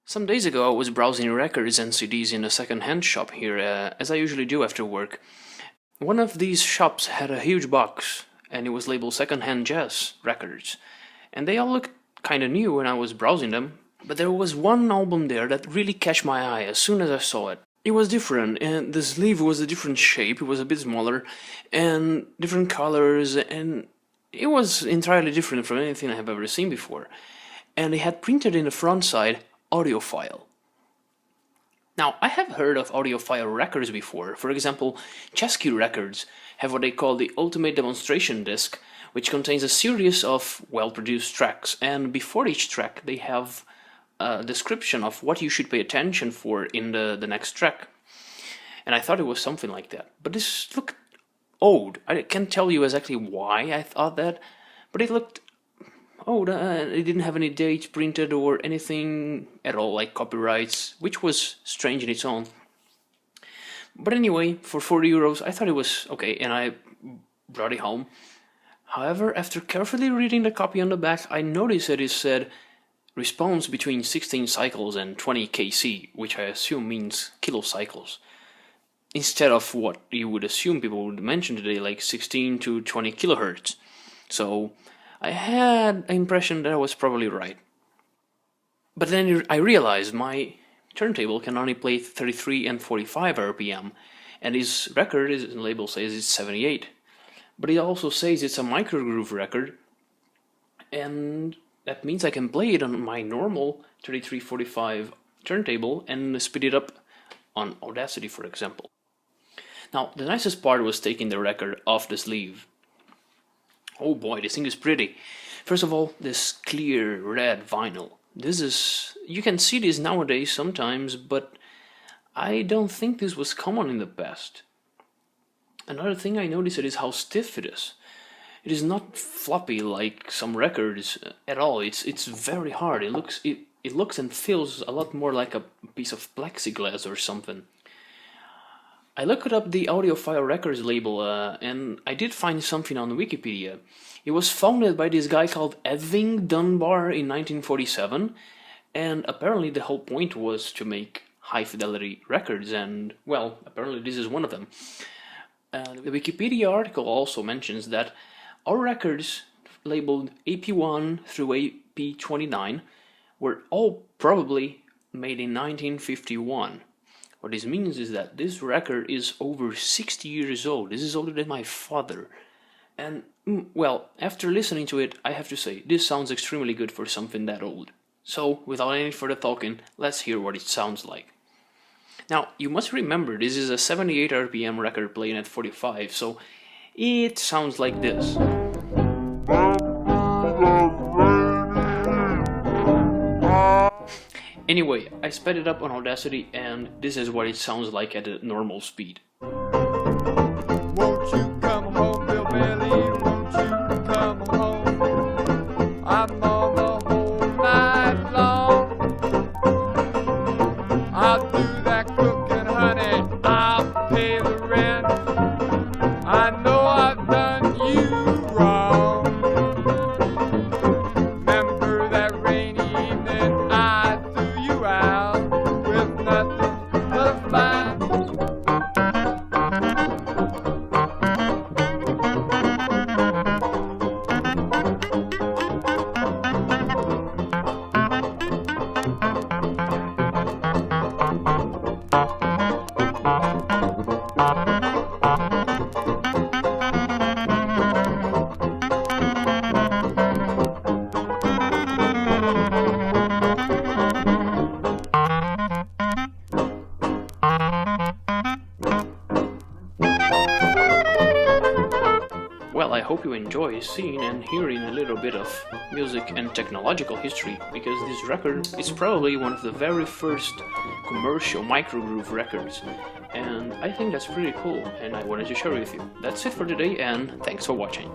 Some days ago I was browsing records and CDs in a second-hand shop here, as I usually do after work. One of these shops had a huge box, and it was labeled second-hand jazz records. And they all looked kinda new when I was browsing them, but there was one album there that really catch my eye as soon as I saw it. It was different, and the sleeve was a different shape, it was a bit smaller, and different colors, and it was entirely different from anything I have ever seen before. And it had printed in the front side, Audiophile. Now, I have heard of Audiophile Records before. For example, Chesky Records have what they call the Ultimate Demonstration Disc, which contains a series of well-produced tracks, and before each track they have a description of what you should pay attention for in the next track. And I thought it was something like that. But this looked odd. I can't tell you exactly why I thought that, but it looked odd. It didn't have any dates printed or anything at all, like copyrights, which was strange in its own. But anyway, for 40 euros, I thought it was okay, and I brought it home. However, after carefully reading the copy on the back, I noticed that it said response between 16 cycles and 20 kc, which I assume means kilocycles, instead of what you would assume people would mention today, like 16 to 20 kilohertz. So I had an impression that I was probably right. But then I realized my turntable can only play 33 and 45 RPM, and this record, the label says it's 78. But it also says it's a microgroove record, and that means I can play it on my normal 33-45 turntable and speed it up on Audacity, for example. Now, the nicest part was taking the record off the sleeve. Oh boy, this thing is pretty. First of all, this clear red vinyl. You can see this nowadays sometimes, but I don't think this was common in the past. Another thing I noticed is how stiff it is. It is not floppy like some records at all. It's very hard. It looks and feels a lot more like a piece of plexiglass or something. I looked up the Audiophile Records label, and I did find something on Wikipedia. It was founded by this guy called Ewing D in 1947, and apparently the whole point was to make high-fidelity records, and, well, apparently this is one of them. The Wikipedia article also mentions that all records labeled AP-1 through AP-29 were all probably made in 1951. What this means is that this record is over 60 years old. This is older than my father. And, well, after listening to it, I have to say, this sounds extremely good for something that old. So, without any further talking, let's hear what it sounds like. Now, you must remember, this is a 78 RPM record playing at 45, so it sounds like this. Anyway, I sped it up on Audacity, and this is what it sounds like at a normal speed. Won't you come home, Bill Bailey? Won't you come home? I'm on the whole night long. I'll do that cooking, honey. I'll pay the rent. I know I've done you wrong. Remember that rainy evening I threw you out with nothing but a fine. Well, I hope you enjoy seeing and hearing a little bit of music and technological history, because this record is probably one of the very first commercial microgroove records, and I think that's pretty cool, and I wanted to share it with you. That's it for today, and thanks for watching.